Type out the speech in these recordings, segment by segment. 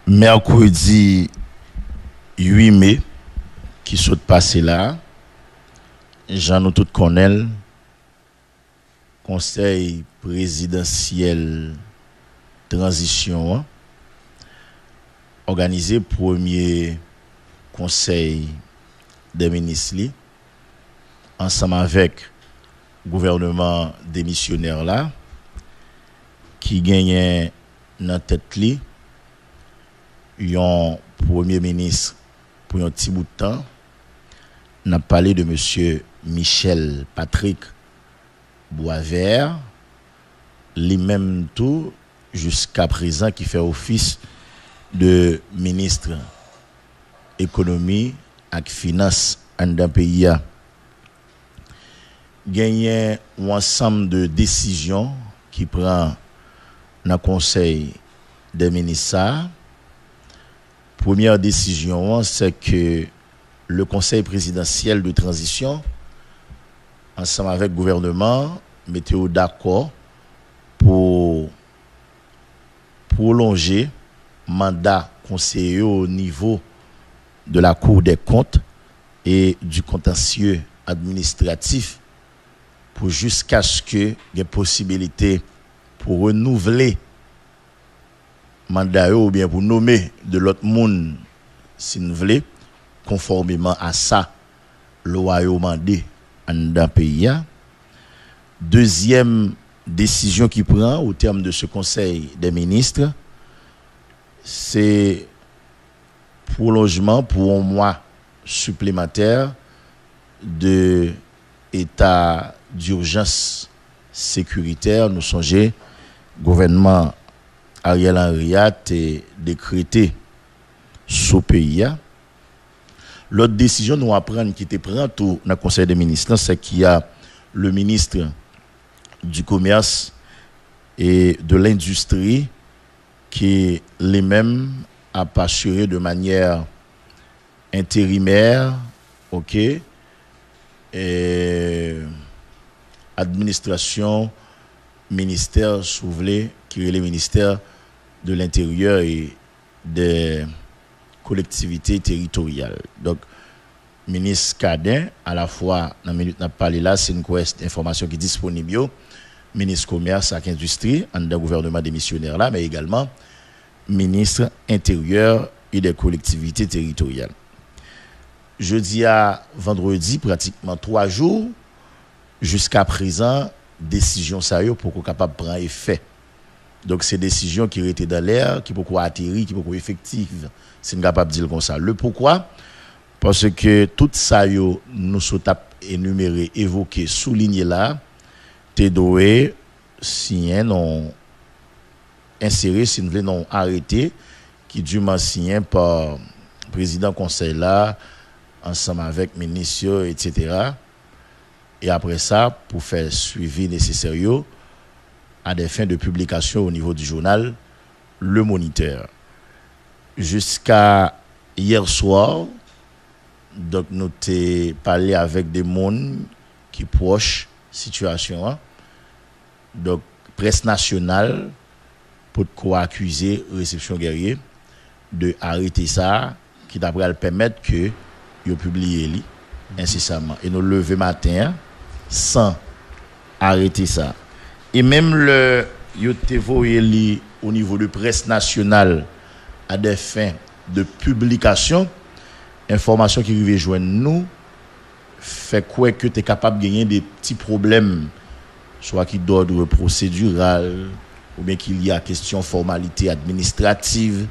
mercredi 8 mai qui saute passé là, Jean nous tout connaît conseil présidentiel transition organisé premier conseil des ministres ensemble avec gouvernement démissionnaire là qui gagnait dans tête li un premier ministre pour un petit bout de temps. On a parlé de monsieur Michel Patrick Boisvert, lui-même tout jusqu'à présent qui fait office de ministre économie et finance dans le pays. Gagné un ensemble de décisions qui prend dans le conseil des ministres. Première décision, c'est que le conseil présidentiel de transition, ensemble avec le gouvernement, mettait d'accord pour prolonger le mandat conseiller au niveau de la Cour des comptes et du contentieux administratif pour jusqu'à ce que il y ait possibilité pour renouveler mandat ou bien pour nommer de l'autre monde si nous voulons conformément à ça loi yo mandé dans pays. Deuxième décision qui prend au terme de ce conseil des ministres, c'est prolongement pour un mois supplémentaire de état d'urgence sécuritaire. Nous songeons gouvernement Ariel Henry a décrété sous pays. L'autre décision nous apprend qui était prise dans le conseil des ministres, c'est qu'il y a le ministre du commerce et de l'industrie qui lui-même a assuré de manière intérimaire, ok, et administration ministère souvelé qui est le ministère de l'Intérieur et des collectivités territoriales. Donc, ministre Cadin, à la fois, dans la minute n'a parlé là, c'est une information qui est disponible, ministre commerce et industrie, en le gouvernement démissionnaire là, mais également ministre intérieur et des collectivités territoriales. Jeudi à vendredi, pratiquement 3 jours, jusqu'à présent, décision sérieuse pour qu'on capable prendre effet. Donc c'est décision qui était dans l'air, qui pourquoi atterri, qui pourquoi effective. C'est capable de dire comme ça. Le pourquoi? Parce que tout ça yo nous sommes énuméré, évoqué, souligné là, t'es doué signé non inséré, si nous non arrêté, qui dûment signé par président conseil là, ensemble avec ministre, etc. Et après ça, pour faire suivi nécessaire à des fins de publication au niveau du journal Le Moniteur. Jusqu'à hier soir, donc nous avons parlé avec des monde qui proches situation. Donc presse nationale pour quoi accuser réception guerrier de arrêter ça qui d'après le permettre que yo publier incessamment et nous lever matin sans arrêter ça. Et même le yote voyé au niveau de presse nationale à des fins de publication, information qui arrive joindre nous fait quoi que tu es capable de gagner des petits problèmes, soit qui d'ordre procédural ou bien qu'il y a question formalité administrative.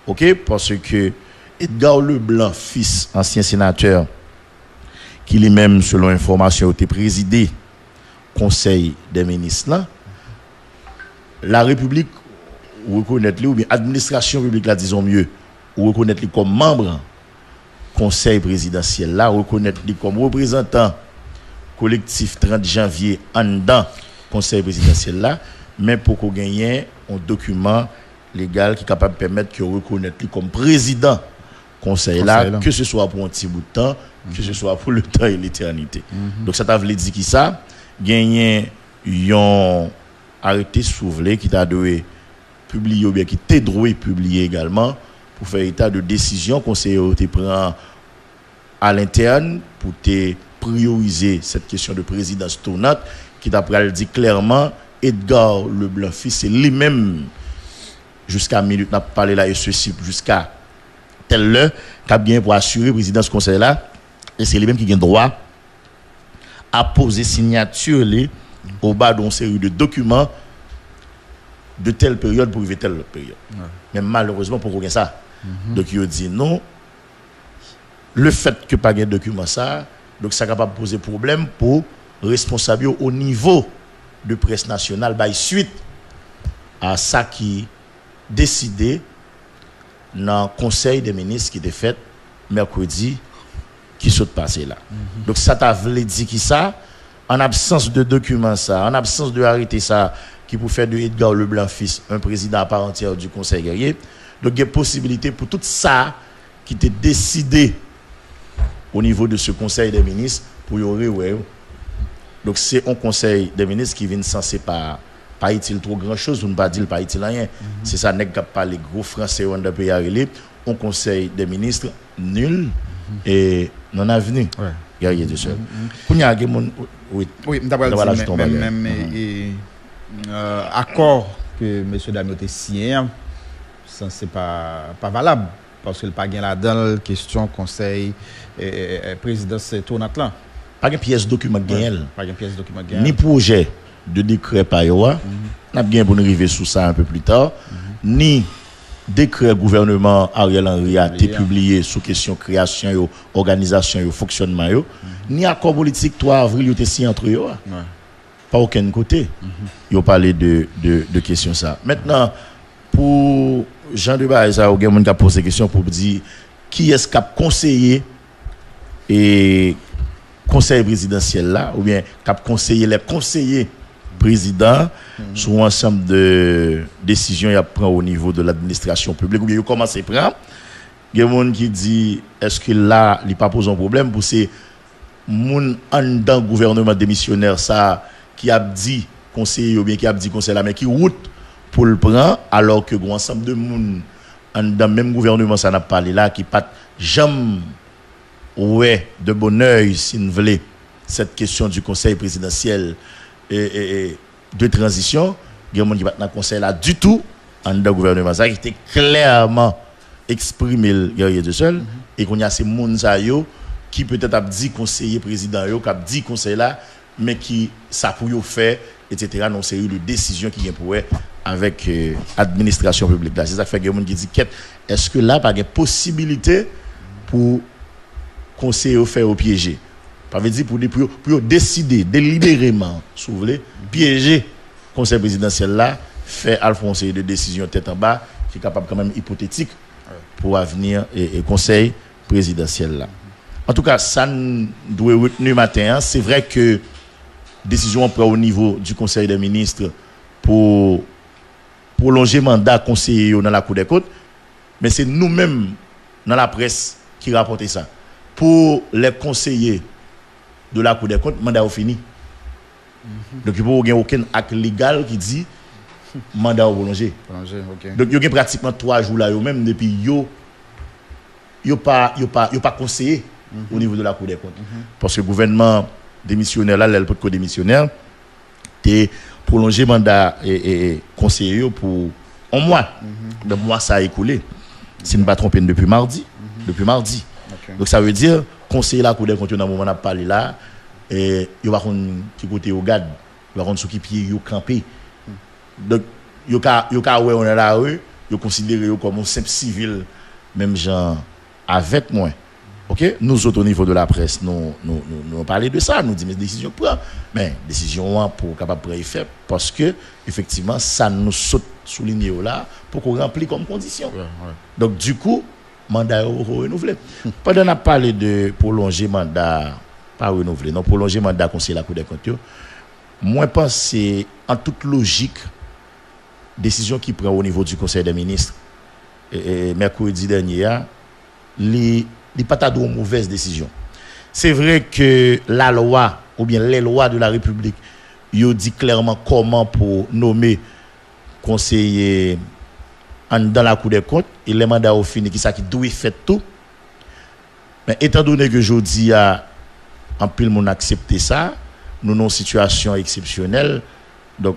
OK, parce que Edgar Leblanc, fils ancien sénateur qui lui-même selon information était présidé conseil des ministres là, la République reconnaître lui ou bien administration publique là disons mieux ou reconnaître lui comme membre conseil présidentiel là, reconnaître lui comme représentant collectif 30 janvier en dedans conseil présidentiel là, mais pour qu'on gagne un document légal qui est capable de permettre que reconnaître lui comme président conseil là, que ce soit pour un petit bout de temps, que ce soit pour le temps et l'éternité. Donc ça t'a voulu dire qui ça gagné un arrêté souvelé qui t'a donné publié ou bien qui t'est droit publié également pour faire état de décision conseiller te prend à l'interne pour te prioriser cette question de présidence tournante qui d'après dit clairement Edgar Leblanc fils c'est lui-même jusqu'à minute n'a parlé là et ceci jusqu'à telle heure qu'a bien pour assurer présidence conseil là et c'est lui-même qui a droit à poser signature au bas d'une série de documents de telle période pour arriver telle période. Ouais. Mais malheureusement pour rien ça. Donc il dit non. Le fait que pas de document ça, donc ça capable poser problème pour responsable au niveau de presse nationale by suite à ça qui décidé dans le conseil des ministres qui était fait mercredi qui saute passé là. Donc ça t'a voulu dire qui ça en absence de documents ça, en absence de arrêté ça qui pour faire de Edgar Leblanc fils un président à part entière du conseil guerrier. Donc il y a possibilité pour tout ça qui était décidé au niveau de ce conseil des ministres pour y aurait ouais. Donc c'est un conseil des ministres qui vient censé pas utile trop grand chose ou ne pas dire pas utile rien. C'est ça n'est pas les gros français on de pays arrivé un conseil des ministres nul et non avenu. Ouais. Guerrier de seul. Oui, d'abord même accord que monsieur Damio a signé ça c'est pas valable parce que le pas gain là-dedans question conseil présidence tournante là. Pas une pièce document gagnel. Pas une pièce document gagnel. Ni projet de décret par yoa. N'a bien pour nous arriver sur ça un peu plus tard. Ni décret gouvernement Ariel Henry a été publié sous question création yo, organisation yo, fonctionnement yo. Ni accord politique 3 avril yo été signé entre yo. Pas aucun côté. Yo parlé de question ça. Maintenant pour Jean de Baïsa ou quelqu'un qui a posé question pour dire qui est-ce qui a conseillé et conseil présidentiel là ou bien qui a conseillé les conseillers présidents sur un ensemble de décisions qu'il prend au niveau de l'administration publique ou bien il commence à prendre. Il y a des gens qui dit est-ce que là il pas pose un problème pour ces moun en dans gouvernement démissionnaire ça qui a dit conseiller ou bien qui a dit conseil là mais qui route pour le prendre alors que un ensemble de moun en dans même gouvernement ça n'a pas parlé là qui pas jamais ouais de bon oeil si vous voulez cette question du conseil présidentiel et de transition il y a des gens qui pas dans conseil là du tout en dans gouvernement ça qui était clairement exprimé le guerrier de seul et qu'on y a ces moun ça yo qui peut-être a dit conseiller président yo qui a dit conseil là mais qui ça pour yo faire etc. non série de décisions qui vient pour avec administration publique là c'est ça fait que y a des gens qui dit est-ce que là pas de possibilité pour conseiller faire au piéger pas veut dire pour décider délibérément si vous voulez piéger conseil présidentiel là faire Alphonse de décision tête en bas qui est capable quand même hypothétique pour avenir et conseil présidentiel là en tout cas ça doit retenir matin c'est vrai que décision prend au niveau du conseil des ministres pour prolonger mandat conseiller dans la Cour des comptes mais c'est nous-mêmes dans la presse qui rapportait ça pour les conseillers de la Cour des comptes, mandat est fini. Donc, il n'y a aucun acte légal qui dit mandat est prolongé. Donc, il y a pratiquement 3 jours là, même depuis il n'y a pas conseillé au niveau de la Cour des comptes. Parce que le gouvernement démissionnaire, là, le pot démissionnaire, a prolongé mandat et conseiller pour un mois. Le mois, ça a écoulé. Si je ne me pas trompé depuis mardi. Depuis mardi. Donc ça veut dire conseiller la Cour des comptes dans le moment où on a parlé là et il va qui côté au garde il va sous qui pied yo camper donc yo ka ouais on est là yo considérer comme un simple civil même gens avec moi. OK, nous autres au niveau de la presse nous parler de ça, nous dit mais décision prend mais décision pour capable prendre effet parce que effectivement ça nous saute souligner là pour qu'on remplit comme condition. Donc du coup mandat renouvelé. Pendant qu'on a parlé de prolonger mandat, pas renouvelé, non, prolonger mandat conseiller la Cour des comptes, moi, je pense que c'est en toute logique, décision qui prend au niveau du Conseil des ministres, mercredi dernier, il n'est pas une mauvaise décision. C'est vrai que la loi, ou bien les lois de la République, ils dit clairement comment pour nommer conseiller dans la Cour des comptes et les mandats au fini qui ça qui doit faire tout. Mais étant donné que je dis en pile mon accepter ça, nous avons une situation exceptionnelle, donc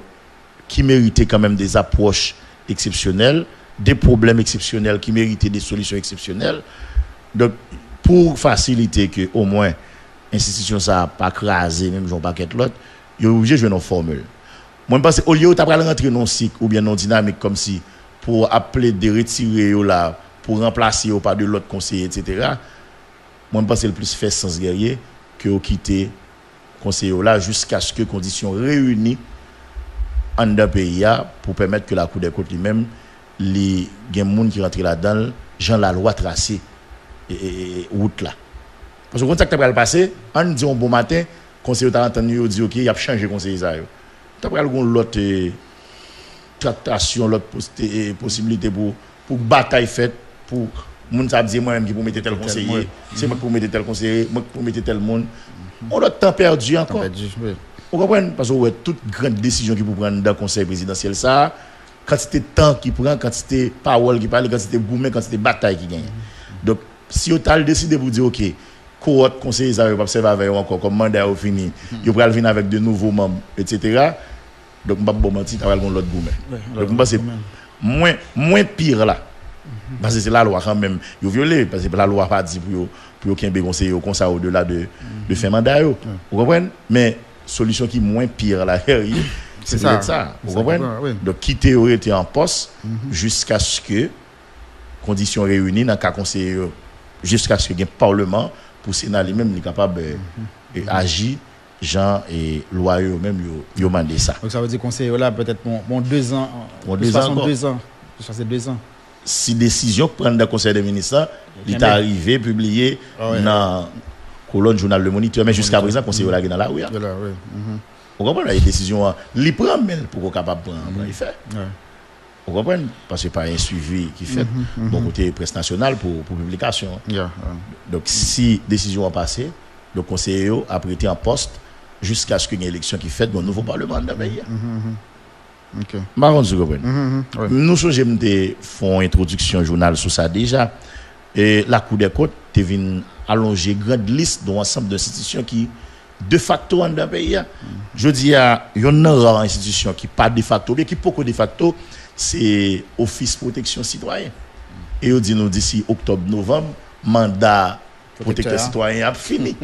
qui méritait quand même des approches exceptionnelles, des problèmes exceptionnels qui méritaient des solutions exceptionnelles. Donc pour faciliter que au moins l'institution ça pas crasé même Jean paquet l'autre, il est obligé de jouer une formule. Moi je pense au lieu de rentrer dans un cycle ou bien dans dynamique comme si pour appeler de retirer là pour remplacer par de l'autre conseiller etc. Moi je pense que le plus fait sens guerrier que quitter conseiller là jusqu'à ce que conditions réunies en d'un pays pour permettre que la Cour des comptes lui-même les gens qui rentrent là-dedans Jean la loi tracée et route là parce que quand ça va le passer on dit un bon matin conseiller t'a entendu dit OK il a changé conseiller ça t'as pas l'autre tractation l'autre possibilité pour bataille faite pour moun ça dire moi même qui pour mettre tel conseiller c'est moi pour mettre tel conseiller moi pour mettre tel monde on a temps perdu encore vous comprenez parce que toute grande décision qui pour prendre dans le conseil présidentiel ça quantité de temps qui prend quantité de parole qui parle quantité de gourmet quantité de bataille qui gagne donc si on a décidé pour dire OK cohorte conseiller ça va observer avec encore comme mandat au fini il va venir avec de nouveaux membres etc. donc pas bon mentir travail avec l'autre gourmet donc moi c'est moins pire là parce que c'est la loi quand même il violé parce que la loi pas dit pour aucun conseiller comme ça au-delà de fin mandat vous comprenez mais solution qui moins pire là c'est ça vous comprenez donc quitter aurait été en poste jusqu'à ce que conditions réunies dans cas conseiller jusqu'à ce que le parlement pour Sénat lui-même est capable d'agir gens et loyaux même yo mandé ça donc ça veut dire conseiller là peut-être mon 2 ans mon 2 ans ça c'est 2 ans si décision prendre dans conseil des ministres il est arrivé publié dans colonne journal Le Moniteur mais jusqu'à présent conseiller là dans la rue vous comprenez la décision li prend même pour capable prendre il fait vous comprenez parce que pas un suivi qui fait bon côté presse nationale pour publication donc si décision a passé le conseiller a prêté en poste jusqu'à ce qu'il y ait une élection qui fait dans le nouveau parlement de pays OK marron vous comprenez nous j'aime de font introduction journal sur ça déjà et la Cour des comptes te vient allonger grande liste d'un ensemble d'institutions qui de facto dans le pays je dis il y a une rare institution qui pas de facto mais qui beaucoup de facto c'est Office protection citoyen et on dit nous d'ici octobre novembre mandat protecteur citoyen a fini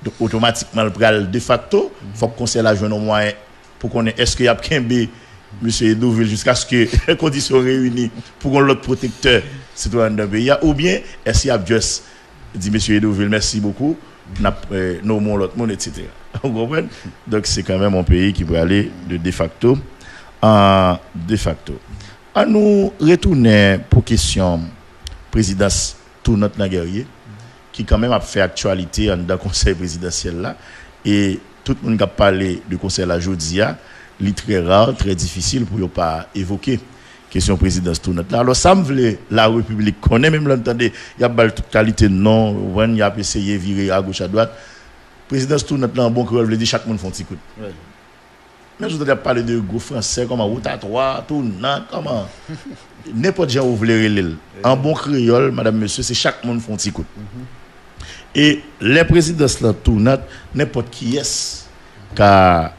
donc automatiquement le pral de facto faut que conseil la joindre au moyen pour qu'on est-ce qu'il y a Kembe monsieur Edouville jusqu'à ce que les conditions réunies pour qu'on l'autre protecteur citoyen d'un pays ou bien est-ce qu'il y a juste dit monsieur Edouville merci beaucoup nous mon l'autre monde etc. vous comprenez donc c'est quand même un pays qui peut aller de facto en de facto à nous retourner pour question présidence tout notre guerrier qui quand même a fait actualité dans le conseil présidentiel là et tout le monde qui a parlé du conseil la jodia li très rare très difficile pour ne pas évoquer question présidence tout notre là alors ça me voulait la République connaît même l'entendez il y a bal toute qualité non il y a essayé virer à gauche à droite présidence tout notre là en bon créole veut dire chaque monde font petit coup mais je voudrais parler de gros français comme route à 3 tout non comment n'importe gens ouvrir l'île en bon créole madame monsieur c'est chaque monde font petit coup et les présidences là tout n'importe qui est car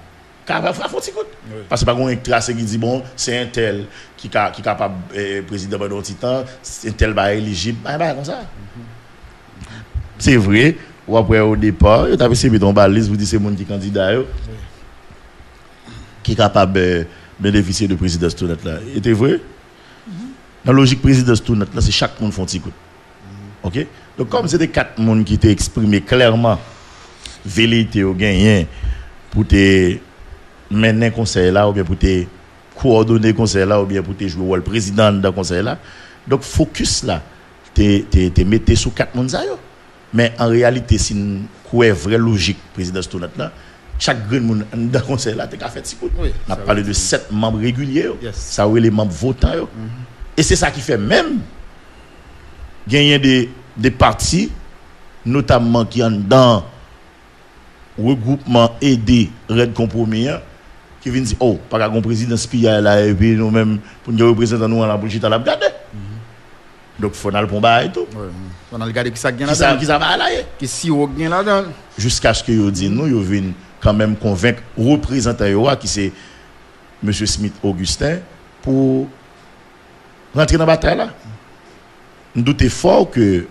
va faire petit coup parce que pas un tracé qui dit bon c'est un tel qui capable président pendant petit temps c'est tel va éligible comme ça c'est vrai ou après au départ tu avais essayé ton balise vous dites c'est monde qui candidat qui est capable de bénéficier de présidence tout net là était vrai dans la logique présidence tout net là c'est chaque monde font petit coup OK donc comme c'était 4 monde qui étaient exprimé clairement vérité au gagné pour te mener conseil là ou bien pour te coordonner conseil là ou bien pour te jouer rôle président dans conseil là donc focus là te mettez sous 4 monde ça yo mais en réalité si quoi vraie logique présidence tout net là chaque grand monde dans conseil là t'es fait si coup on a parlé de 7 membres réguliers ça ouais les membres votants yo et c'est ça qui fait même gagner des partis notamment qui en dans regroupement aidé Red Compromis qui vient dire oh pas qu'un président spia là et puis nous même pour nous représenter nous en la politique à la regarder. Donc faut dans le combat et tout. On a regardé qui ça gagne là-dedans. Qui ça va là. Qui si on gagne là-dedans. Jusqu'à ce que yo dit nous yo viennent quand même convaincre représentant yo qui c'est monsieur Smith Augustin pour rentrer dans la bataille là. Nous doutons fort que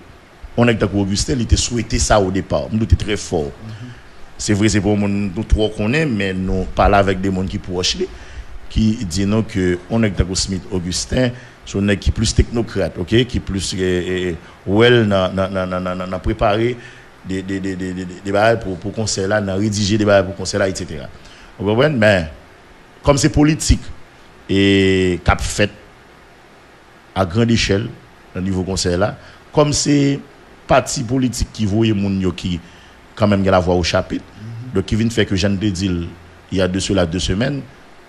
on est avec Augustin, il était souhaité ça au départ. Nous doutons très fort. C'est vrai, c'est pour nous trois qu'on est, mais nous parlons avec des gens qui proches qui disent non que on est avec Smith Augustin, on est qui plus technocrate, ok, qui plus n'a préparé des barres pour conseil là, n'a rédigé des barres pour conseil là, etc. Vous comprenez? Mais comme c'est politique et cap fait à grande échelle au niveau conseil là, comme c'est parti politique qui voyait moun yo qui quand même la voix au chapitre, donc qui vient faire que Jeanne de Dil il y a de cela 2 semaines,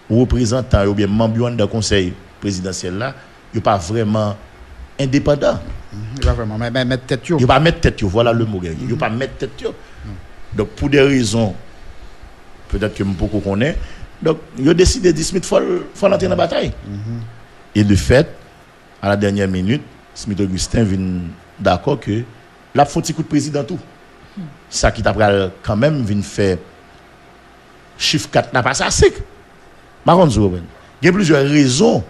représentant ou bien membre de conseil présidentiel là, il pas vraiment indépendant. Il va vraiment mettre tête yo. Il va mettre tête yo, voilà le mot. Il pas mettre tête yo. Donc pour des raisons peut-être que beaucoup connaît, donc il a décidé de Smith faut entrer dans la bataille. Et de fait à la dernière minute, Smith Augustin vient d'accord que la faut petit coup de président tout. Ça qui t'a quand même vient faire chiffre 4 n'a pas ça sec. Par contre, il y a plusieurs raisons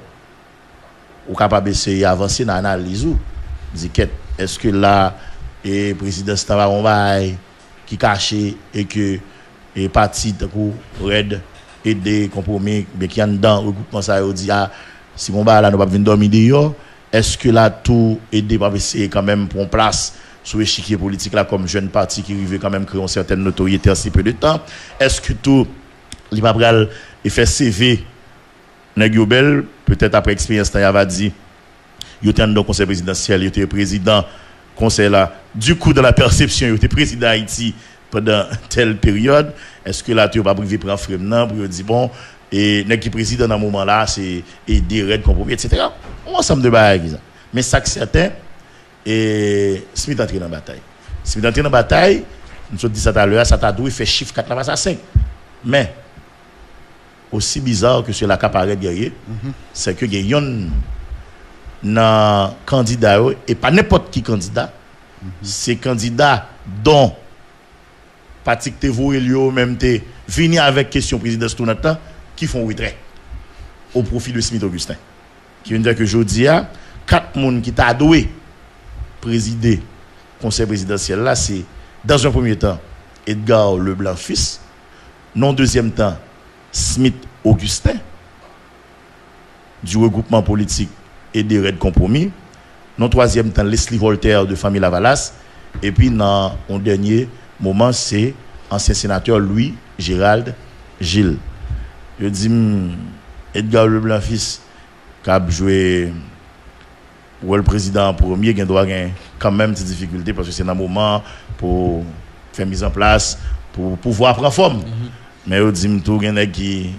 ou capable d'essayer avancer dans l'analyse ou dit est-ce que là et président Stavaron qui caché et que et parti de coup red et des compromis mais qui en dedans regroupement ça dit si mon là nous pas venir dormir dehors. Est-ce que là tout aider pour essayer quand même pour place sur l'échiquier politique là comme jeune parti qui arrive quand même créer une certaine notoriété en si peu de temps? Est-ce que tout il va pral et faire CV nèg yo bel peut-être après expérience il va dire il était dans conseil présidentiel, il était président conseil là du coup dans la perception il était président Haïti pendant telle période. Est-ce que là tu vas priver prendre frère pour dire bon et nèg qui président dans moment là c'est aider red compromis etc. On ensemble de bagages mais ça que certain et Smith entré dans la bataille. Smith entré dans la bataille, nous dit ça tout à l'heure, ça t'a doué fait chiffre 4 là à 5. Mais aussi bizarre que cela apparaît guerrier, c'est que il y a un candidat et pas n'importe qui candidat, c'est candidat dont Patrick Tevo et lui même te venir avec question président tout notre temps qui font retrait au profit de Smith Augustin. Qui veut dire que jodi a 4 monde qui t'a doué présider conseil présidentiel là c'est dans un premier temps Edgar Leblanc fils, non deuxième temps Smith Augustin du regroupement politique et des raids compromis, non troisième temps Leslie Voltaire de famille Lavalas et puis dans un dernier moment c'est ancien sénateur Louis Gérald Gilles. Je dis Edgar Leblanc fils qui a joué le président en premier, il doit avoir quand même des difficultés parce que c'est un moment pour faire mise en place, pour pouvoir prendre forme. Mais il dit tout le monde qui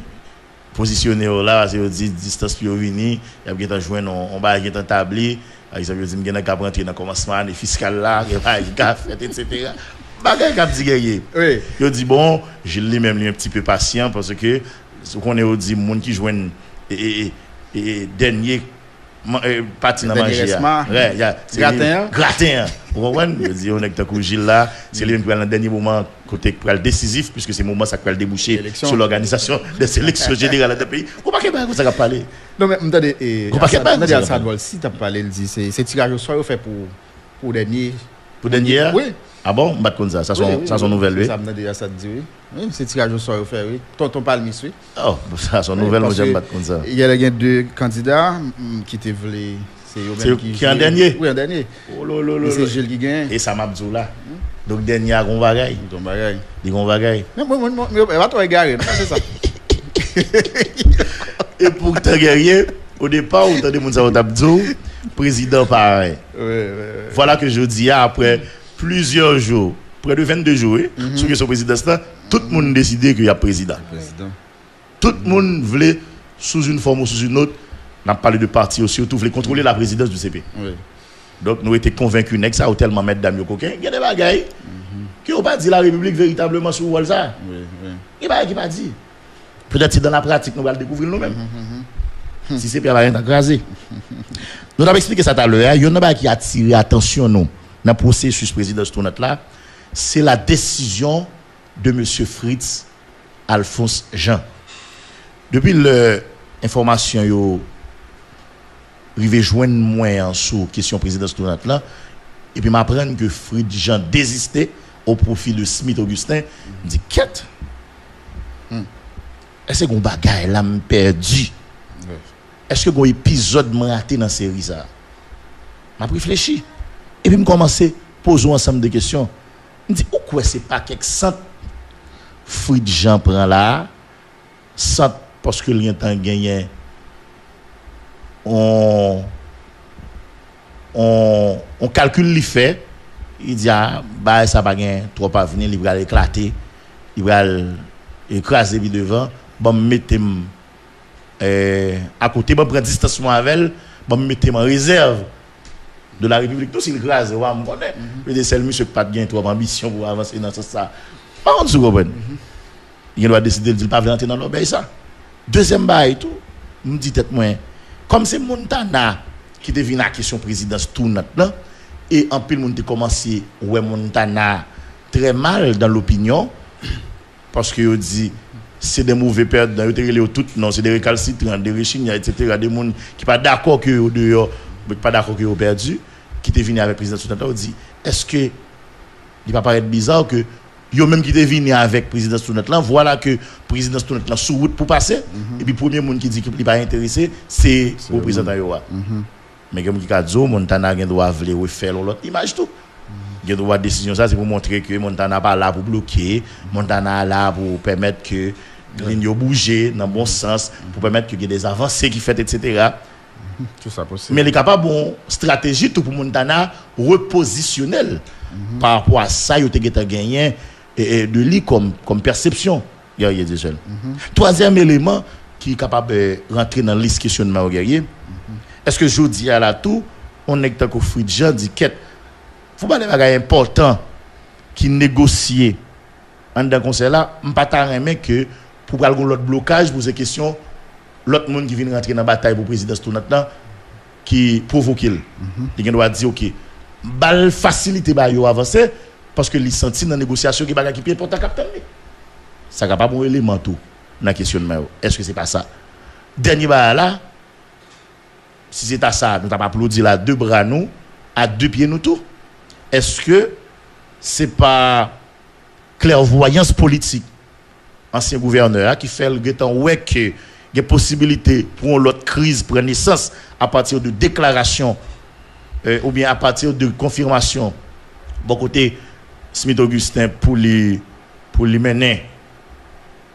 positionné là, c'est dit distance pour venir, il y a joindre on va y établir, par exemple il dit il y a rentrer dans commencement des fiscal là, il y a fait etc. Bagay cap dit guerrier. Oui. Il dit bon, je l'ai même un petit peu patient parce que ce qu'on est dit monde qui joignent et dernier parti dans manger ouais gratin vous comprenez je dis on est avec Gilles là c'est lui qui va dans dernier moment côté pour le décisif puisque c'est moment ça va déboucher sur l'organisation des élections générales de pays ou pas que ça va parler non mais attendez ça doit si tu as parlé il dit c'est tirage au sort fait pour dernier oui ah bon on bat comme ça son nouvelle oui ça me dit ça dit oui c'est tirage au sort fait oui tonton Palmis oui oh ça son nouvelle moi j'aime battre comme ça il y a 2 candidats qui te voulaient c'est qui en dernier oui en dernier c'est Gilles qui gagne et ça m'a dit là donc dernier à Gonvagaï mais va toi égarer c'est ça et pour te guerrier au départ on t'a demandé ça Abdou président pareil voilà que je dis après plusieurs jours, près de 22 jours, sur le président, tout le monde décidé qu'il y a président. Tout le monde voulait, sous une forme ou sous une autre, on a parlé de parti aussi, surtout voulait contrôler la présidence du CP. Donc nous étions convaincus que ça a tellement mettre d'âme coquin, il y a des bagailles qui n'ont pas dit la République véritablement sur Walsa. Il n'y a pas dit. Peut-être que dans la pratique, nous allons le découvrir nous-mêmes. Si c'est pas rien d'aggraser. Nous avons expliqué ça tout à l'heure. Il y a un qui a attiré l'attention nous dans le processus présidentiel là. C'est la décision de M. Fritz Alphonse Jean. Depuis l'information yo rivé joindre moi sur question présidentielle là et puis m'apprendre que Fritz Jean désistait au profit de Smith Augustin, dit quête. Est-ce qu'on bagaille là me perdu? Est-ce que un épisode m'a raté dans série ça? M'a réfléchi et puis me commencer poser ensemble de questions. Me dit pourquoi c'est pas quelque cent Fritz Jean prend là sans parce que l'y temps gagné on calcule les faits, il dit ah bah ça pas gain trop pas venir, il va éclater, il va écraser bi devant, bon mettre à côté, bon prendre distanciation avec elle, bon mettre en réserve de la République. Tout s'il écrase, on me connaît. Mais des seuls monsieur pas gain trop ambition pour avancer dans ça. Par contre, vous comprenez. Il doit décider de pas entrer dans l'obéi ça. Deuxième bail tout, me dit tête moi comme c'est Montana qui devient la question présidence tout maintenant et en pile monde commencé ouais Montana très mal dans l'opinion parce que il dit c'est des mauvais perdants, ils tout non, c'est des récalcitrants, des rechignants, etc. Des gens qui pas d'accord que dehors, pas d'accord que ont perdu, qui te venu avec président tout temps, dit est-ce que il va paraître bizarre que yo même qui te venu avec président tout là, voilà que président tout là sous route pour passer et puis premier monde qui dit qu'il pas intéressé, c'est le président yo. Mais comme qui a dit Montana gen doit vouloir refaire l'autre image tout. Il doit décision ça c'est pour montrer que Montana pas là pour bloquer, Montana là pour permettre que ligne bouger dans le bon sens, pour permettre qu'il y ait des avancées qui fait etc. Tout ça possible. Mais il est capable bon stratégie tout pour Montana repositionnel par rapport à ça il a gagné de lui comme perception guerrier des jeunes. Troisième élément qui est capable de rentrer dans liste questionnement guerrier. Est-ce que je dis à la tout on est tant que Fritz Jean dit quête faut pas des bagages importants qui négocier en dans conseil là pas ta remet que pour prendre l'autre blocage pour ces questions l'autre monde qui vient rentrer dans bataille pour présidence tout maintenant qui provoque il doit dire OK bal faciliter ba yo avancer parce que il senti dans négociation qui bagage qui pied important capitaine ça pas bon élément tout dans questionnement est-ce que c'est pas ça dernier ba là si c'est à ça nous t'a pas applaudi là deux bras nous à deux pieds nous tout est-ce que c'est pas clairvoyance politique ancien gouverneur qui fait le temps ouais que il y a possibilité pour l'autre crise prendre naissance à partir de déclaration ou bien à partir de confirmation bon côté Smith Augustin pour les mener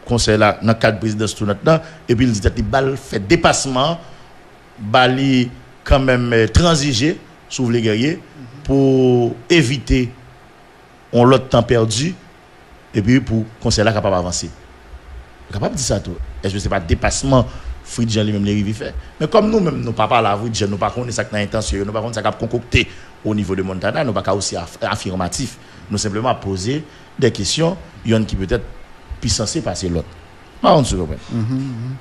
conseil là dans cadre présidence tout maintenant et puis il dit que balle fait dépassement bali quand même transiger sur les guerriers pour éviter on l'autre temps perdu et puis pour conseil là capable avancer capable de dire ça tout est-ce que c'est pas dépassement Fritz Jean lui-même les rivi fait mais comme nous même nous pas parler avec Fritz Jean nous pas connaître ça dans intention nous pas connaître ça cap concocter au niveau de Montana nous pas aussi affirmatif nous simplement poser des questions il y en qui peut-être plus censé passer l'autre pas on se comprend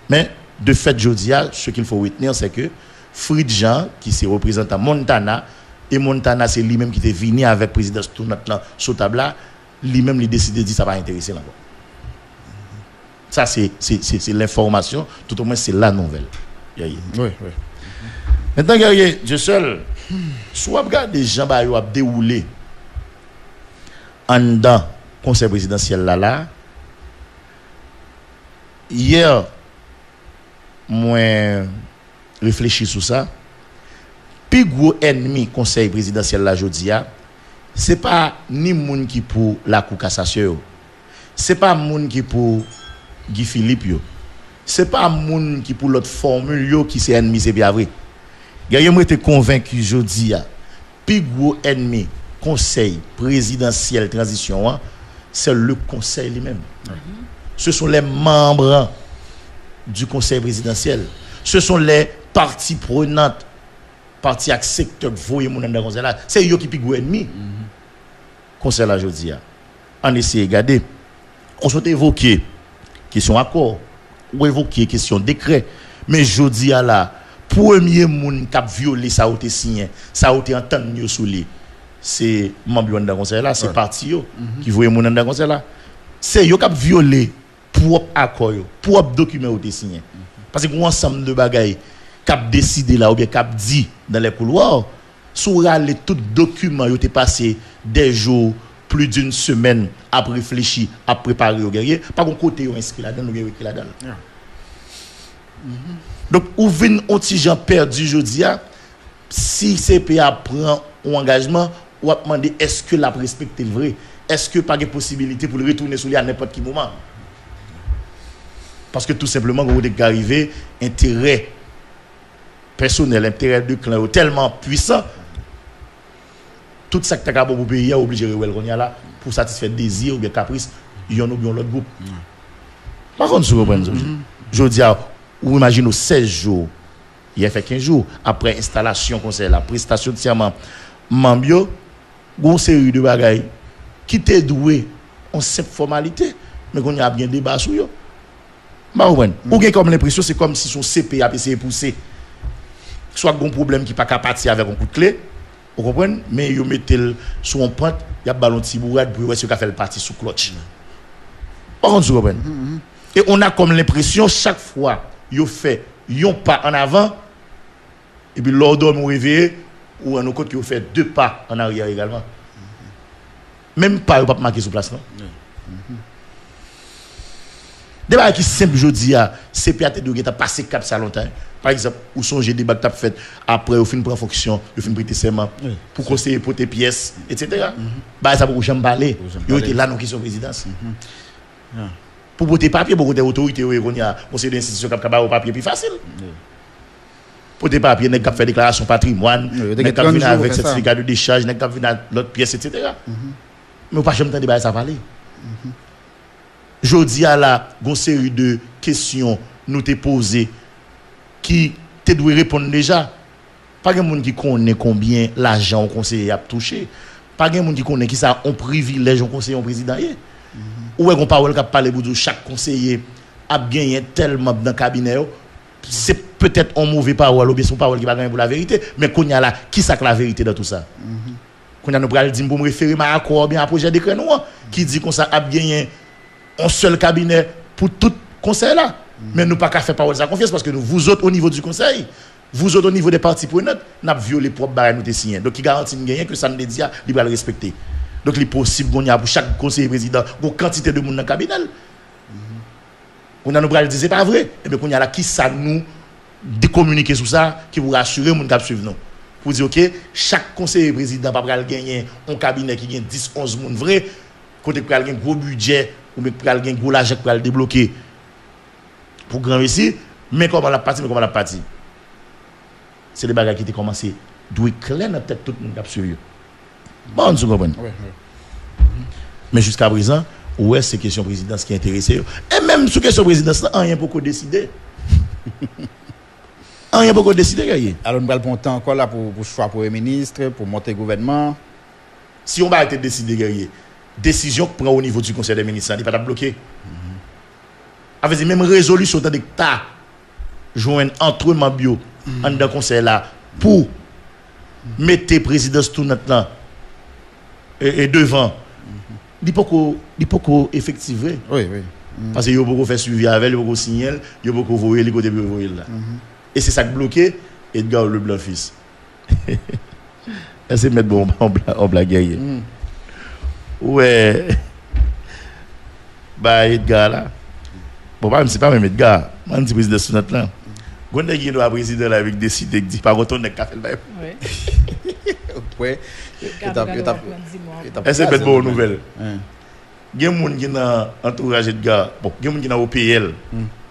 mais de fait jodia ce qu'il faut retenir c'est que Fritz Jean qui se représente à Montana et Montana c'est lui-même qui était venu avec président tout notre sur table là lui-même il décidé de dire ça va intéresser là. Ça c'est l'information, tout au moins c'est la nouvelle. Oui. Maintenant guerrier, je seul soit regarder Jean Bayo a déroulé en dedans conseil présidentiel là. Hier moi réfléchi sur ça. Plus gros ennemi conseil présidentiel là jodia, c'est pas ni moun qui pour la cour cassation. C'est pas moun qui pour Guy Philippe yo. C'est pas moun qui pour l'autre formule yo qui c'est ennemi c'est bien vrai. Gagne moi était convaincu jodi a plus gros ennemi conseil présidentiel transition c'est le conseil lui-même. Ce sont les membres du conseil présidentiel. Ce sont les parties prenantes, parties ak secteur voyer moun dans conseil là, c'est eux qui plus gros ennemi. Conseil là jodi a. On essaie regarder on s'est évoqué question accord ou évoquer question décret mais jodi à la premier monde qui a violé ça a été signé ça a été entendu sous lui c'est membre dans conseil là c'est parti yo qui voyait monde dans conseil là c'est yo qui a violé propre accord yo propre document ont été signé parce que un ensemble de bagailles qui a décidé là ou bien qui a dit dans les couloirs sur les tout document ont été passé des jours plus d'une semaine à réfléchir à préparer au guerrier pas qu'on côté inscrit là-dedans ou bien écrit là-dedans. Donc, ou vient un petit gens perdu jeudi, si CPA prend un engagement, ou a demandé est-ce que la respecte le vrai? Est-ce que pas de possibilité pour le retourner sur lui à n'importe quel moment? Parce que tout simplement, quand vous êtes arrivé, intérêt personnel, intérêt de clan tellement puissant, tout ça que tu as pour le pays est obligé de là pour satisfaire désir ou bien caprice, il y en a bien l'autre groupe. Par contre, je dis ou imaginez 16 jours, il a fait 15 jours, après installation conseil, la prestation de serment, Mambio, une série de bagailles qui t'est doué en simple formalité, mais qu'on y a bien débat sur eux. Ou bien comme l'impression, c'est comme si son CP a essayé de pousser, soit un problème qui n'est pas capable avec un coup de clé, vous comprenez, mais ils mettent sur un point, il y a un ballon de tibourade pour voir si on fait le parti sous clutch. Par contre, vous comprenez. Et on a comme l'impression, chaque fois, ils fait un pas en avant, et puis l'ordre nous réveille, ou un autre côté qui fait 2 pas en arrière également. Même pas, il ne pas marquer sur place, non? Débat qui simple, je dis, c'est peut-être de passer cap ça longtemps. Par exemple, où sont les débats que tu as fait après, au fin de prendre fonction, au fin de prêter serment, pour conseiller pour tes pièces, etc. Bah, ça pour jamais parler. Ils étaient là dans la question de présidence. Pour voter papier, pour voter autorité, il y a un conseil d'institution qui a un papier plus facile. Pour des papiers, il y a fait déclaration patrimoine, il y a fait avec certificat de décharge, il y a fait l'autre pièce, etc. Mais on ne peut pas jamais entendre ça parler. Je dis à la série de questions nous t'ai posées qui te doit répondre déjà. Pas de monde qui connaît combien l'argent au conseiller a touché. Pas de monde qui connaît qui ça on privilège au conseiller au président. Ou est-ce qu'on parle qui parler pour chaque conseiller a gagné tellement dans le cabinet. C'est peut-être un mauvais parole ou bien son parole qui va gagner pour la vérité, mais qu'on y a là qui ça la vérité dans tout ça. Qu'on a nous pral dire pour me référer à accord bien à projet décret nous qui dit qu'on ça a gagné un seul cabinet pour tout conseil là. Mais nous pas qu'à faire parole ça confiance parce que nous vous autres au niveau du conseil, vous autres au niveau des partis prenantes, n'a violé propre barre nous signé. Donc qui garantit gagner que ça ne dit il va le respecter. Donc il est possible qu'on y a pour chaque conseiller président une quantité de monde dans le cabinet. On a nous pral dire c'est pas vrai et bien qu'on y a là qui ça nous décommuniquer sur ça qui vous rassurer moun qui suivre nous. Pour dire OK, chaque conseiller président pas pral gagner un cabinet qui gagne 10 11 monde vrai côté pral gagner gros budget ou bien pral gagner gros l'argent pral débloquer pour grand ici mais comment la partie c'est des bagages qui étaient commencé doit clair dans tête tout le monde qui suivre. Bon, vous comprenez. Mais jusqu'à présent, ouais, c'est question présidence qui intéresse. Et même sur question présidence, rien pour décider. Rien pour décider. Alors nous allons temps encore là pour choix pour le ministre, pour monter le gouvernement. Si on va être décidé, décision qu'on prend au niveau du conseil des ministres, il ne va pas bloquer. Avec même résolution de l'État, joindre entre Mambio en dans le conseil là pour mettre présidence tout notre temps et devant. Il ne peut pas effectiver. Oui. Parce qu'il y a beaucoup faire suivi avec, il y a beaucoup signer, il y a beaucoup voyer les côtés voyer là. Et c'est ça qui bloqué Edgar le blanc fils. C'est mettre bon en blague guerrier. Ouais. Bah Edgar là. Bon pas c'est pas même Edgar, man dit président sous notre là. Gonde qui doit président là avec décider dit pas retourner café le bail. Ouais. C'est une bonne nouvelle. Il y a des gens qui ont entourage Edgar, bon, il y a des gens qui ont OPL,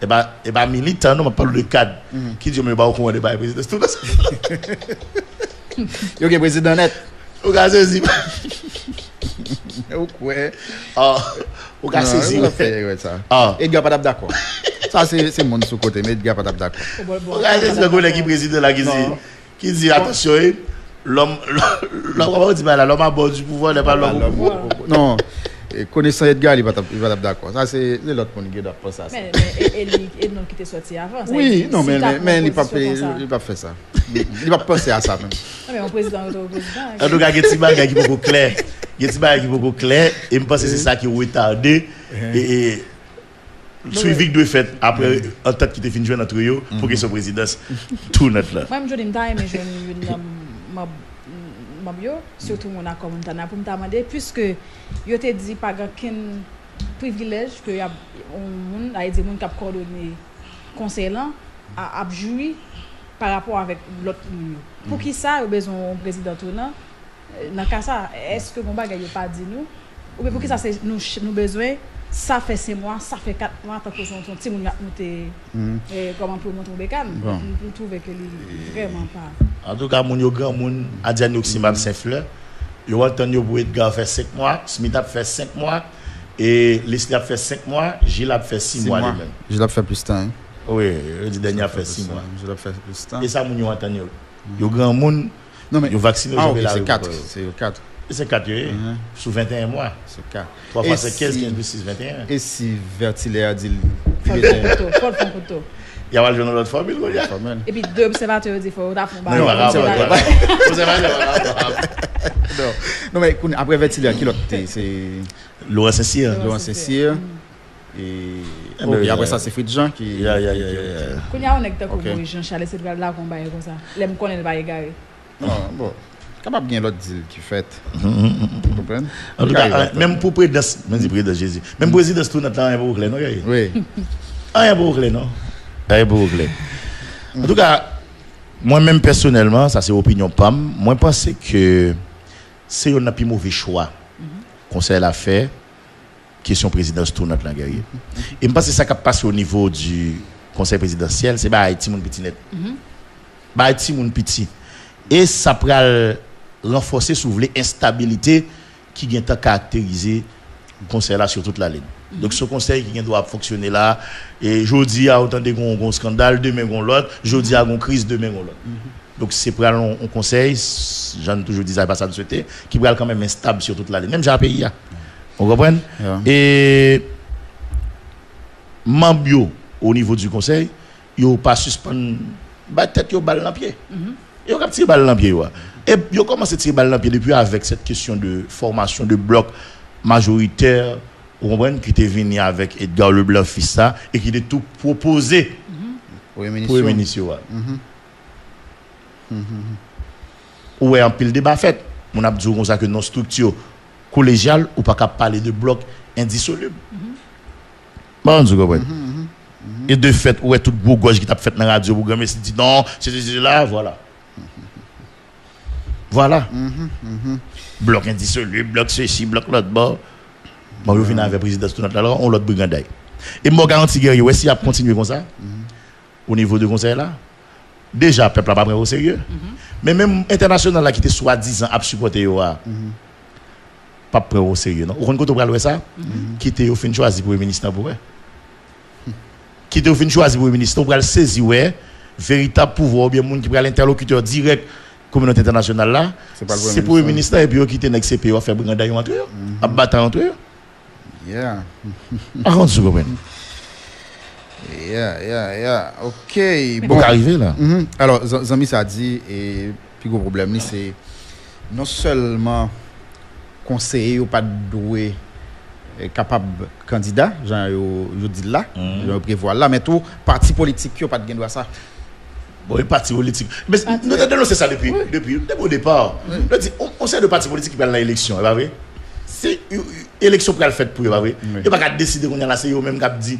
et bien militant, nous parlons de cadre, qui dit, mais pas au courant de la présidence. Tout ça. Il y a un président net. Au cas saisi. Ouais. Au cas saisi. Edgar pas d'accord. Ça, c'est mon sous-côté, mais Edgar pas d'accord. Au cas saisi, le collègue qui président là qui dit, attention, l'homme à bord du pouvoir n'est pas l'homme. Non. connaissant Edgar, il va être d'accord. Ça, c'est l'autre monde qui doit penser à ça. Mais et non, qui était sorti avant. Oui, non, mais il ne pas faire ça. Il va penser à ça même. Non, mais mon président, en tout cas, il y a des bagages qui sont beaucoup clairs. Il y a des bagages qui sont beaucoup clairs. Et je pense que c'est ça qui est retardé. Et suivi de fait après en tête qui était fini jouer notre yo pour que son présidence tout notre là. Moi, je dis mais je surtout mon accord Montana pour me demander puisque yo te dit pas aucun privilège que y a on a dit mon cap coordonné conseil là a jouer par rapport avec l'autre pour qui ça a besoin un président tournant dans cas ça est-ce que mon bagage yo pas dit nous ou bien pour qui ça c'est nous besoin ça fait 6 mois, ça fait 4 mois tant que son petit moun a monté comment pour monter bécane pour trouver que vraiment pas. En tout cas, mon yo grand moun a dit Oximab Saint-Fleur, yo entend yo pour Edgar fait 5 mois, Smith a fait 5 mois et Leslie a fait 5 mois, Gilles a fait 6 mois lui-même. Gilles a fait plus de temps. Oui, le dernier a fait 6 mois. Gilles a fait plus de temps. Et ça moun yo entend yo grand moun non mais yo vacciné c'est 4, c'est 4. C'est 4 sous 21 mois. C'est 4. 3 fois c'est 15, 15 plus 6, 21. Et si Vertilaire dit Paul Foncoto. Il y a une autre formule. Et puis 2 observateurs disent faut faire non mais après Vertilaire qui l'autre c'est Laurent Saint-Cyr. Et après ça c'est Fred Jean qui Quand il y a un acteur comme Jean-Charles c'est là qu'on va comme ça. Les me connaît pas égaré. Bon. Capable bien l'autre deal qui fait. Vous comprenez? En tout cas, même pour président Jésus. Même président tout notre temps est pour clair non? Oui. Ah, est pour clair non? Est pour clair. En tout cas, moi-même personnellement, ça c'est opinion PAM, moi je pense que c'est un plus mauvais choix. Conseil l'a fait question présidence tout notre langue. Et je pense que ça qui passe au niveau du conseil présidentiel, c'est Haïti mon petit net. Haïti mon petit. Et ça pourrait renforcer sous l'instabilité qui vient à caractériser le conseil là sur toute la ligne. Donc ce conseil qui doit fonctionner là et jeudi a autant de gros scandale, demain gon l'autre, jeudi a une crise, demain gon l'autre. Donc c'est pour un conseil, j'en toujours disais pas ça de souhaiter, qui pourrait quand même instable sur toute la ligne, même j'ai pays là. On comprend? Et membres au niveau du conseil, yo pas suspendre ba tête yo balle dans pied. Yo cap tirer balle dans pied et yo commencé à tirer balle dans pied depuis avec cette question de formation de bloc majoritaire, vous comprenez, qui était venu avec Edgar Leblanc fils ça et qui était tout proposé pour le ministre. Ouais, en pile débat fait. On a dit comme ça que nos structures collégiales ou pas capable parler de bloc indissoluble. Bon, vous comprenez. Et de fait, ouais toute gros gauche qui t'a fait dans la radio pour mais dit non, c'est là, voilà. Voilà. Bloc indissoluble, bloc ceci, bloc l'autre bord. Bon, je viens avec le président tout notre alors on l'autre brigandaille. Et moi garantis guerrier, ouais si a continuer comme ça au niveau du conseil là. Déjà peuple pas prendre au sérieux. Mais même international là qui était soi-disant à supporter yo pas prendre au sérieux non. On compte pour ça qui était au fin choisi pour le ministre pour qui était au fin choisi pour le ministre pour saisir ouais véritable pouvoir bien monde qui prend l'interlocuteur direct communauté internationale là c'est pour le ministère et puis qui était avec CPO à faire brigandaille entre eux à battre entre eux. Yeah. Avant de comprendre. Yeah. OK. Bon arrivé là. Alors Zami ça dit et puis gros problème c'est non seulement conseiller ou pas doué capable candidat, je dis là, je prévois là mais tout parti politique qui pas de droit ça. Bon, parti politique. Mais nous avons dénoncé ça depuis au départ. On sait de parti politique qui prennent l'élection, pas vrai? C'est élection pour le fait pour pas vrai? Il pas qu'à décider qu'on y a là c'est eux même qui dit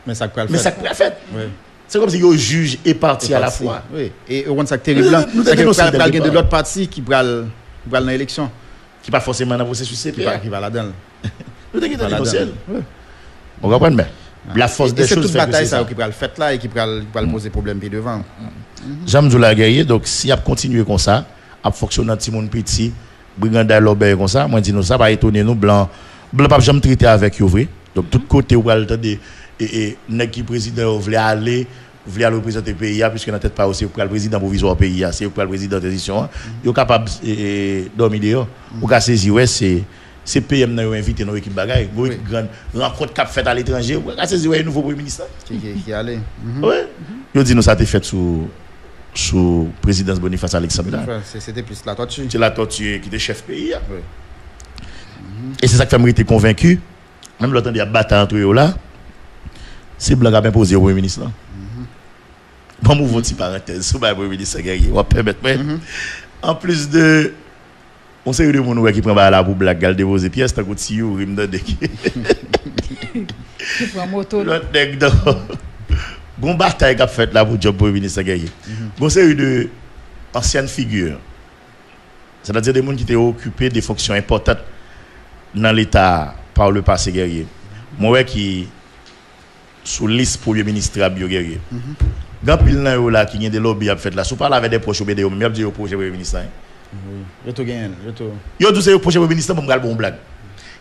mais ça peut le faire. Mais ça peut le faire. C'est comme si yo juge et parti à la fois. Oui. Et on ça terrible là. Nous avons de l'autre parti qui prend dans l'élection qui pas forcément dans processus CPA qui va là-dedans. Nous avons dénoncé. On comprend bien. La force des choses fait que c'est toute bataille ça qui va le faire là et qui va poser problème puis devant. J'aime la guerrier donc si a continuer comme ça, a fonctionner petit monde petit, brigandage l'obé comme ça, moi dis nous ça va étonner nous blanc pas jamais traiter avec yo vrai. Donc tout côté ou attendre et nèg qui président voulait aller représenter pays puisque dans tête pas aussi pour le président provisoire pays c'est pour le président de transition, yo capable dormir dehors ou ka saisir ouais c'est c'est PM qui a invité nos équipes bagaille, une grande rencontre qu'a fait à l'étranger, à saisi ouais nouveau premier ministre qui allait. Ouais. Yo dit nous ça a été fait sous présidence Boniface Alexandre. C'était plus la tortue. C'est la tortue qui était chef pays. Et c'est ça qui fait m'être convaincu. Même l'autre il y a bataille entre eux là. C'est blanc a imposé au premier ministre là. Bon mouvement petit parenthèse sur le premier ministre guerrier. On va permettre en plus de on sait de monde qui prend la pour blague gal déposer pièce tant que tio rim de qui prend moto. L'autre nèg dans gon bataille qu'a fait là pour job premier ministre guerrier. Bon série de anciennes figures. C'est-à-dire des gens qui étaient occupés des fonctions importantes dans l'État par le passé guerrier. Moi qui sous liste premier ministre Abio guerrier. Grand pile nan yo là qui gen des lobby a fait là, sou parle avec des proches obédé, même a dit au projet premier ministre. Oui, je te gagne, je te. Yo tout c'est au projet premier ministre pour me gal bon blague.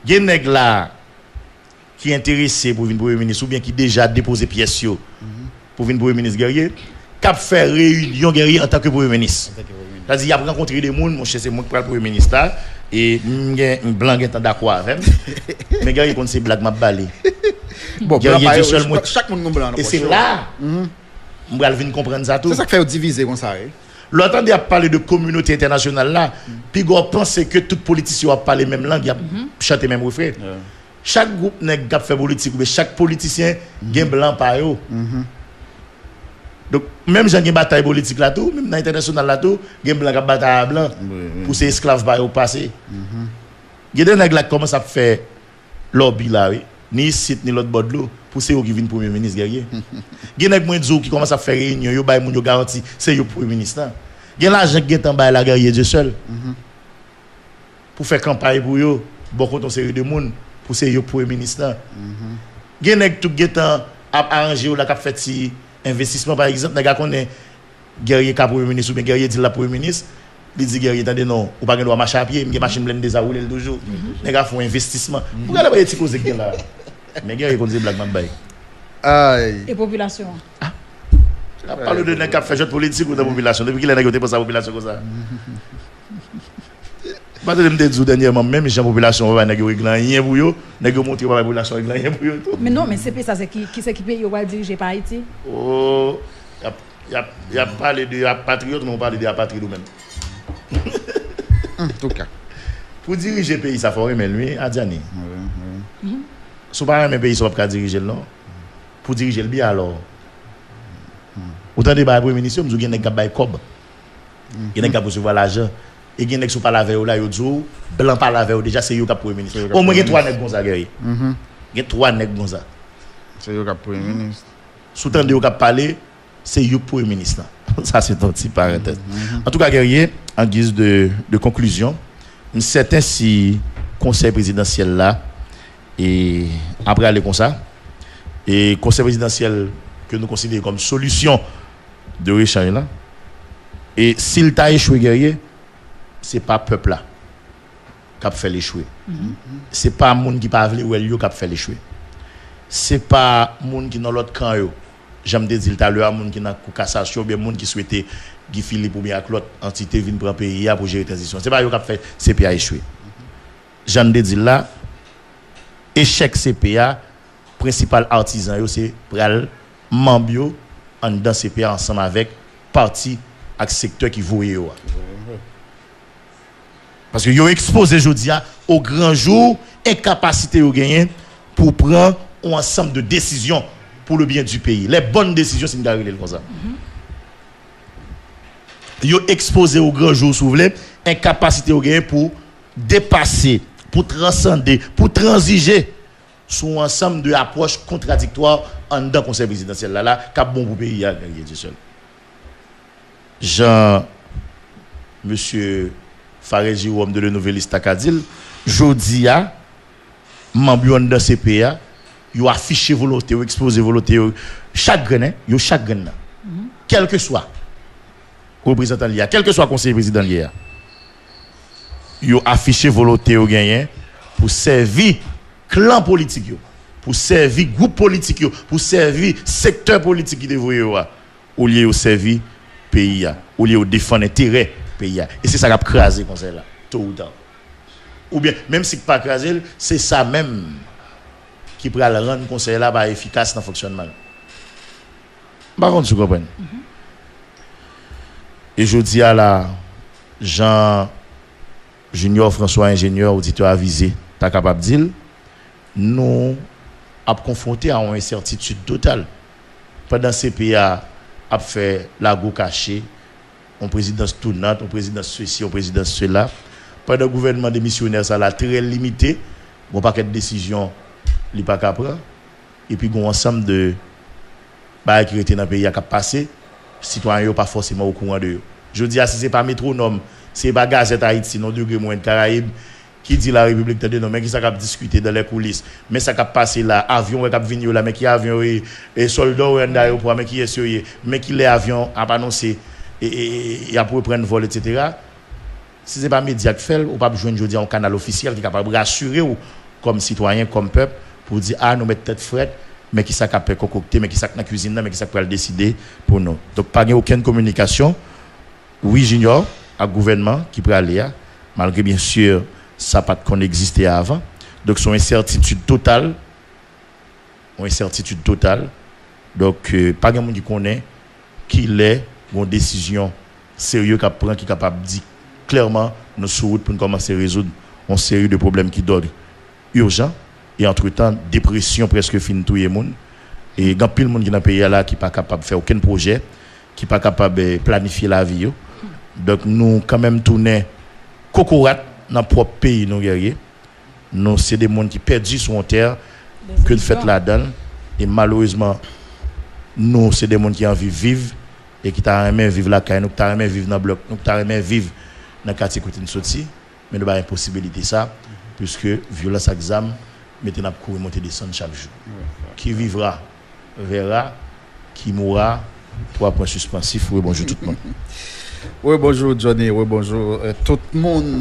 Gen nèg là qui intéressé pour venir premier ministre ou bien qui déjà déposé pièce yo pour venir premier ministre guerrier, cap faire réunion guerrier en tant que premier ministre. C'est-à-dire il a rencontré des gens, mon cher c'est moi qui parle premier ministre là et un blanc qui est d'accord avec mais guerrier quand c'est blague m'a balé. Bon, guerrier seul moi chaque monde blanc. Et c'est là on va venir comprendre ça tout. C'est ça qui fait diviser comme ça. L'autre a parlé de communauté internationale là, puis on pense que tout politicien a parlé même langue, il a chanté même refrain. Chaque groupe n'a pas fait politique, mais chaque politicien a blanc par eux. Donc même j'ai une bataille politique là tout, même dans l'international là tout, il y a blanc qui bataille blanc pour ces esclaves par eux passer. Il y a des nègres qui commencent à faire lobby là, ni ici ni l'autre bord de l'eau. Pour ceux qui viennent premier ministre guerrier. Il y a des gens qui commencent à faire réunion, yo bay moun yo garanti, c'est yo premier ministre. Il y a l'argent qui est en bas la guerrier Dieu seul. Pour faire campagne pour yo, beaucoup de série de monde pour c'est yo premier ministre. Il y a des tout getan a arranger la cap fait si investissement par exemple, nèg connaît guerrier ka premier ministre ou bien guerrier dit la premier ministre, il dit guerrier attendez non, ou pas doit marcher à pied, une machine pleine déjà rouler toujours. Nèg font investissement. Pour regarder pas petit cause que là. Mais guerrier qu'on dit blague man aïe. Et population. On parle de nèg qui fait jeu politique ou de population depuis qu'il a négocié pour sa population comme ça. Pas de me dire dernièrement même les population va nèg régler rien pour yo, nèg monter pas population régler rien pour yo. Mais non, mais c'est ça c'est qui c'est qui pays va diriger par Haïti. Oh, y a parlé de patriote, mais on parle de apatride même. En tout cas. Pour diriger le pays ça faut aimer lui Adiani. Si pas un pays, ça va pas diriger non. Pour diriger le bien alors. Autant de bail premier ministre, nous avons des bail cob. Il y a des recevoir l'argent et il y a des qui pas laver là, yo dit blanc pas laver déjà c'est yo qui premier ministre. Au moins il y a 3 nèg comme ça guerrier. Il y a 3 nèg comme ça. C'est yo qui premier ministre. Sous temps de yo qui parler, c'est yo premier ministre. Ça c'est un petit parenthèse. En tout cas guerrier, en guise de conclusion, un certain si conseil présidentiel là et après aller comme ça et conseil présidentiel que nous considérons comme solution de l'échange là et s'il t'a échoué guerrier c'est pas peuple là qui a fait l'échouer c'est pas monde qui pas veut ou elle qui a fait l'échouer c'est pas monde qui dans l'autre camp yo j'aime dire tout à l'heure monde qui dans cassation bien monde qui souhaitait Guy Philippe ou bien l'autre entité vinn prendre pays pour gérer transition c'est pas yo qui a fait CPA échouer j'aime dire là échec CPA principal artisan yo c'est pral mambio en dans CPA ensemble avec parti ak secteur qui voye yo parce que yo exposé aujourd'hui au grand jour incapacité yo gagner pour prendre un ensemble de décisions pour le bien du pays les bonnes décisions c'est une comme ça yo exposé au grand jour souvle incapacité yo gagner pour dépasser pour transcender, pour transiger sur un ensemble de approches contradictoires en dedans conseil présidentiel là cap bon pour pays à gagner du seul. Jean monsieur Fares Jérôme de Le Nouvelliste Takadil jodi a membre dans CPA yo affiché volonté ou exposé volonté chaque grain quel que soit représentant lié quel que soit conseiller président lié yo affiché volonté au gagner pour servir clan politique yo, pour servir groupe politique yo, pour servir secteur politique qui dévoyé au lieu au servir pays au lieu au défendre intérêt pays et c'est ça qui a crasé comme ça là tôt ou tard ou bien même si pas craser, c'est ça même qui pourra le rendre conseil là pas efficace dans le fonctionnement. Par contre, tu comprends. Et je dis à la Jean Junior François ingénieur auditeur avisé, t'as capable de dire nous a confronté à une incertitude totale. Pendant ces pays a fait la go cachée, on présidence tournante, on présidence ceci, on présidence cela. Pendant le gouvernement des missionnaires, ça l'a très limité. Bon paquet de décisions, il pas qu'à prendre. Et puis un ensemble de bah qui étaient dans le pays a passé, citoyens pas forcément au courant de eux. Je dis si c'est pas métronome, c'est pas Gazette Haïti, non degré moins de Caraïbes qui dit la République de non mais qui ça cap discuter dans les coulisses, mais ça cap passer là avion cap venir là mais qui avion et soldats en aéroport mais qui est sérieux mais qui les avions a annoncé et a pour prendre vol etc. Si c'est pas média qui fait ou pas joindre jodi un canal officiel qui est capable de rassurer ou comme citoyen comme peuple pour dire nous mettre tête frette mais qui ça cap concocter mais qui ça dans cuisine mais qui ça peut le décider pour nous. Donc pas aucune communication. Oui junior à gouvernement qui peut aller malgré bien sûr ça pas qu'on existait avant. Donc son incertitude totale. Donc pas grand monde qui connaît qu'il est une décision sérieuse qu'a prend qui est capable de dire clairement nous sur route pour commencer à résoudre une série de problèmes qui d'ordre urgent et entre-temps dépression presque fin tout le monde et grand pile monde qui dans pays là qui pas capable de faire aucun projet, qui pas capable de planifier la vie. Donc nous quand même tourner cocorat dans propre pays nous guerrier. Nous c'est des monde qui perdus sur terre que le fait là-dedans et malheureusement nous c'est des monde qui envie vivre et qui t'a aimé vivre là nous t'a aimé vivre dans bloc nous t'a aimé vivre dans quartier côté sorti mais nous pas impossibilité ça puisque violence exam mettez n'a courir monter descendre chaque jour. Qui vivra verra, qui mourra. 3 points suspensifs. Oui bonjour tout le monde. Oui bonjour Johnny, oui bonjour tout le monde.